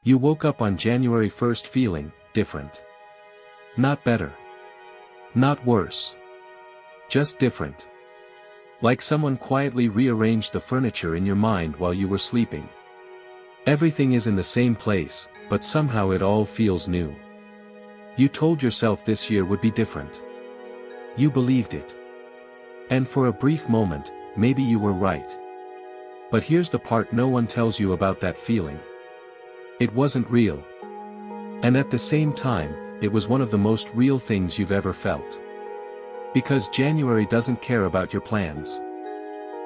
You woke up on January 1st feeling different. Not better. Not worse. Just different. Like someone quietly rearranged the furniture in your mind while you were sleeping. Everything is in the same place, but somehow it all feels new. You told yourself this year would be different. You believed it. And for a brief moment, maybe you were right. But here's the part no one tells you about that feeling. It wasn't real. And at the same time, it was one of the most real things you've ever felt. Because January doesn't care about your plans.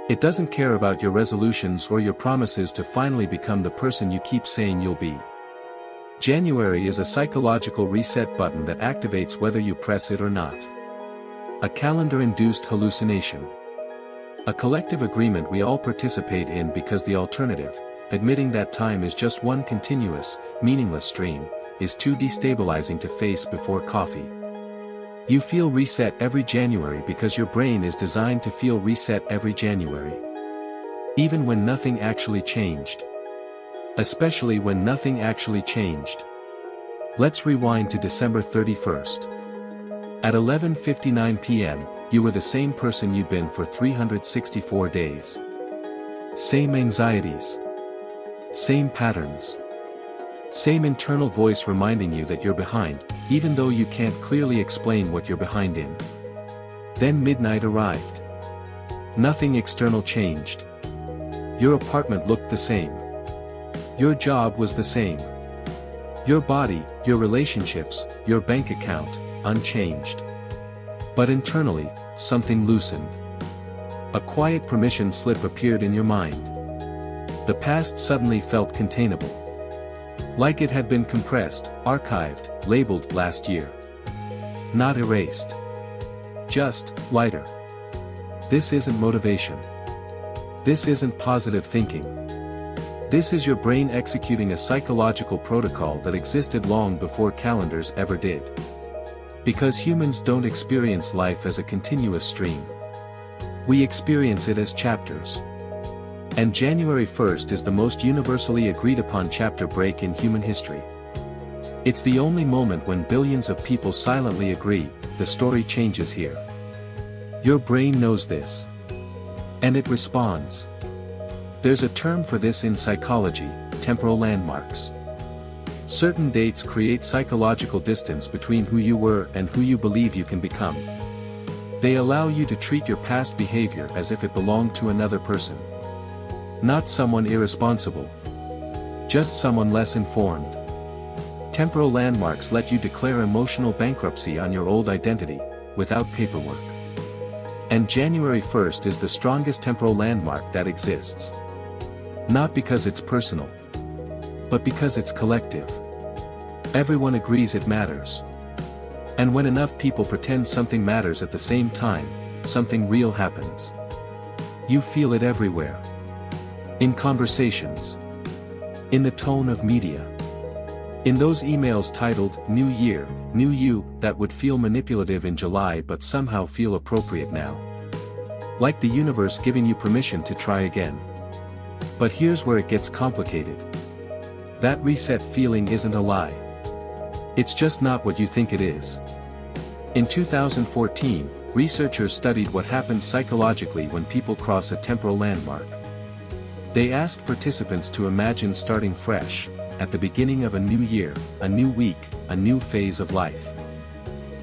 It doesn't care about your resolutions or your promises to finally become the person you keep saying you'll be. January is a psychological reset button that activates whether you press it or not. A calendar-induced hallucination. A collective agreement we all participate in because the alternative, admitting that time is just one continuous, meaningless stream, is too destabilizing to face before coffee. You feel reset every January because your brain is designed to feel reset every January. Even when nothing actually changed. Especially when nothing actually changed. Let's rewind to December 31st. At 11:59 p.m., you were the same person you'd been for 364 days. Same anxieties. Same patterns. Same internal voice reminding you that you're behind, even though you can't clearly explain what you're behind in. Then midnight arrived. Nothing external changed. Your apartment looked the same. Your job was the same. Your body, your relationships, your bank account, unchanged. But internally, something loosened. A quiet permission slip appeared in your mind. The past suddenly felt containable. Like it had been compressed, archived, labeled last year. Not erased. Just lighter. This isn't motivation. This isn't positive thinking. This is your brain executing a psychological protocol that existed long before calendars ever did. Because humans don't experience life as a continuous stream. We experience it as chapters. And January 1st is the most universally agreed upon chapter break in human history. It's the only moment when billions of people silently agree, the story changes here. Your brain knows this. And it responds. There's a term for this in psychology, temporal landmarks. Certain dates create psychological distance between who you were and who you believe you can become. They allow you to treat your past behavior as if it belonged to another person. Not someone irresponsible. Just someone less informed. Temporal landmarks let you declare emotional bankruptcy on your old identity, without paperwork. And January 1st is the strongest temporal landmark that exists. Not because it's personal. But because it's collective. Everyone agrees it matters. And when enough people pretend something matters at the same time, something real happens. You feel it everywhere. In conversations. In the tone of media. In those emails titled, New Year, New You, that would feel manipulative in July but somehow feel appropriate now. Like the universe giving you permission to try again. But here's where it gets complicated. That reset feeling isn't a lie. It's just not what you think it is. In 2014, researchers studied what happens psychologically when people cross a temporal landmark. They asked participants to imagine starting fresh, at the beginning of a new year, a new week, a new phase of life.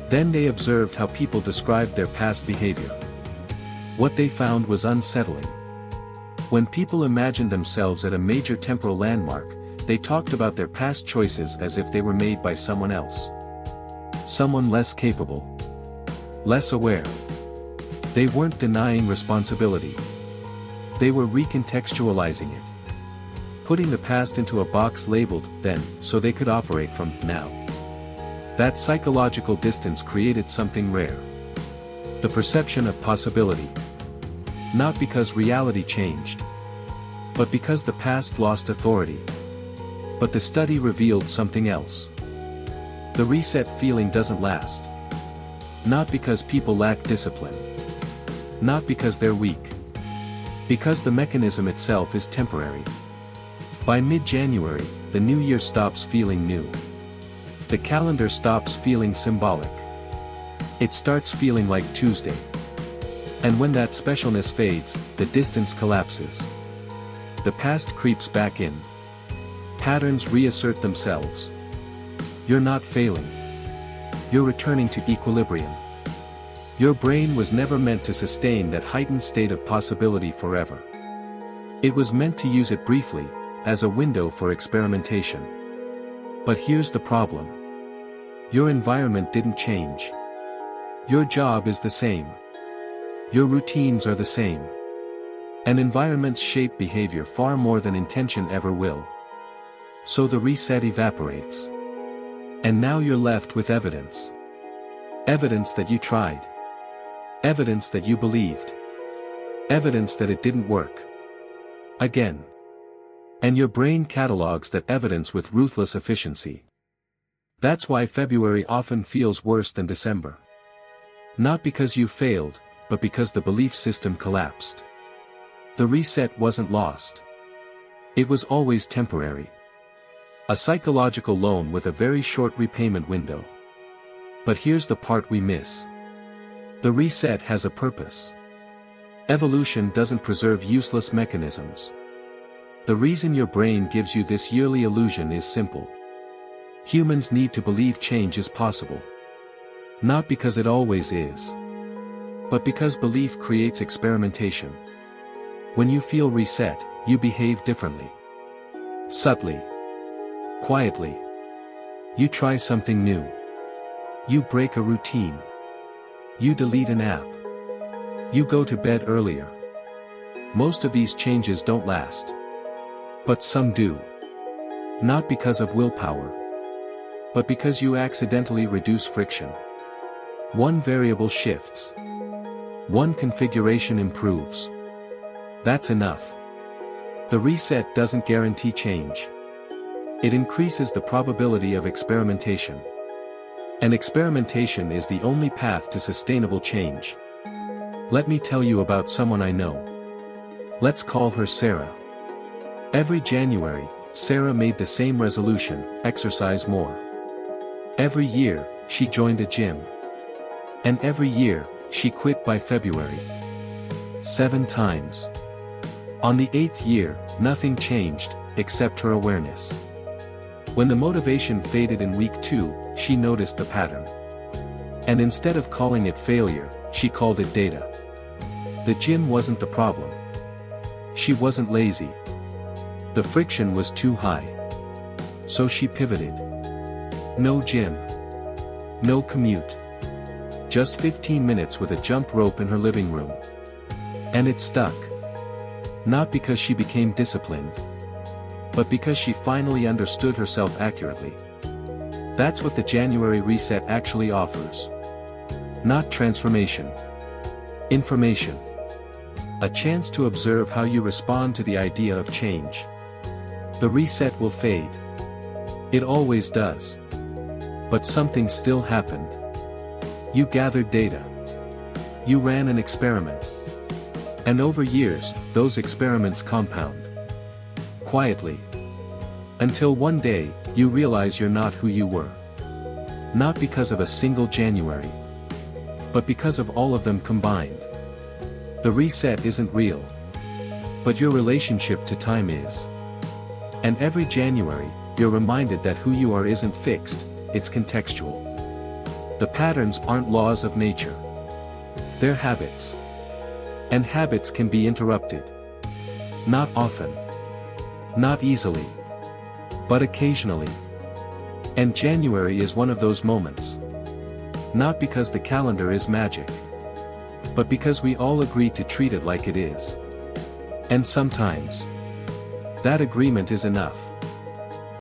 Then they observed how people described their past behavior. What they found was unsettling. When people imagined themselves at a major temporal landmark, they talked about their past choices as if they were made by someone else. Someone less capable. Less aware. They weren't denying responsibility. They were recontextualizing it. Putting the past into a box labeled, then, so they could operate from, now. That psychological distance created something rare. The perception of possibility. Not because reality changed. But because the past lost authority. But the study revealed something else. The reset feeling doesn't last. Not because people lack discipline. Not because they're weak. Because the mechanism itself is temporary. By mid-January, the new year stops feeling new. The calendar stops feeling symbolic. It starts feeling like Tuesday. And when that specialness fades, the distance collapses. The past creeps back in. Patterns reassert themselves. You're not failing. You're returning to equilibrium. Your brain was never meant to sustain that heightened state of possibility forever. It was meant to use it briefly, as a window for experimentation. But here's the problem. Your environment didn't change. Your job is the same. Your routines are the same. And environments shape behavior far more than intention ever will. So the reset evaporates. And now you're left with evidence. Evidence that you tried. Evidence that you believed. Evidence that it didn't work. Again. And your brain catalogs that evidence with ruthless efficiency. That's why February often feels worse than December. Not because you failed, but because the belief system collapsed. The reset wasn't lost. It was always temporary. A psychological loan with a very short repayment window. But here's the part we miss. The reset has a purpose. Evolution doesn't preserve useless mechanisms. The reason your brain gives you this yearly illusion is simple. Humans need to believe change is possible. Not because it always is. But because belief creates experimentation. When you feel reset, you behave differently. Subtly. Quietly. You try something new. You break a routine. You delete an app. You go to bed earlier. Most of these changes don't last. But some do. Not because of willpower. But because you accidentally reduce friction. One variable shifts. One configuration improves. That's enough. The reset doesn't guarantee change. It increases the probability of experimentation. And experimentation is the only path to sustainable change. Let me tell you about someone I know. Let's call her Sarah. Every January, Sarah made the same resolution: exercise more. Every year, she joined a gym. And every year, she quit by February. 7 times. On the 8th year, nothing changed, except her awareness. When the motivation faded in week 2, she noticed the pattern. And instead of calling it failure, she called it data. The gym wasn't the problem. She wasn't lazy. The friction was too high. So she pivoted. No gym. No commute. Just 15 minutes with a jump rope in her living room. And it stuck. Not because she became disciplined. But because she finally understood herself accurately. That's what the January reset actually offers. Not transformation. Information. A chance to observe how you respond to the idea of change. The reset will fade. It always does. But something still happened. You gathered data. You ran an experiment. And over years, those experiments compound. Quietly. Until one day, you realize you're not who you were. Not because of a single January. But because of all of them combined. The reset isn't real. But your relationship to time is. And every January, you're reminded that who you are isn't fixed, it's contextual. The patterns aren't laws of nature. They're habits. And habits can be interrupted. Not often. Not easily. But occasionally. And January is one of those moments. Not because the calendar is magic. But because we all agreed to treat it like it is. And sometimes, that agreement is enough.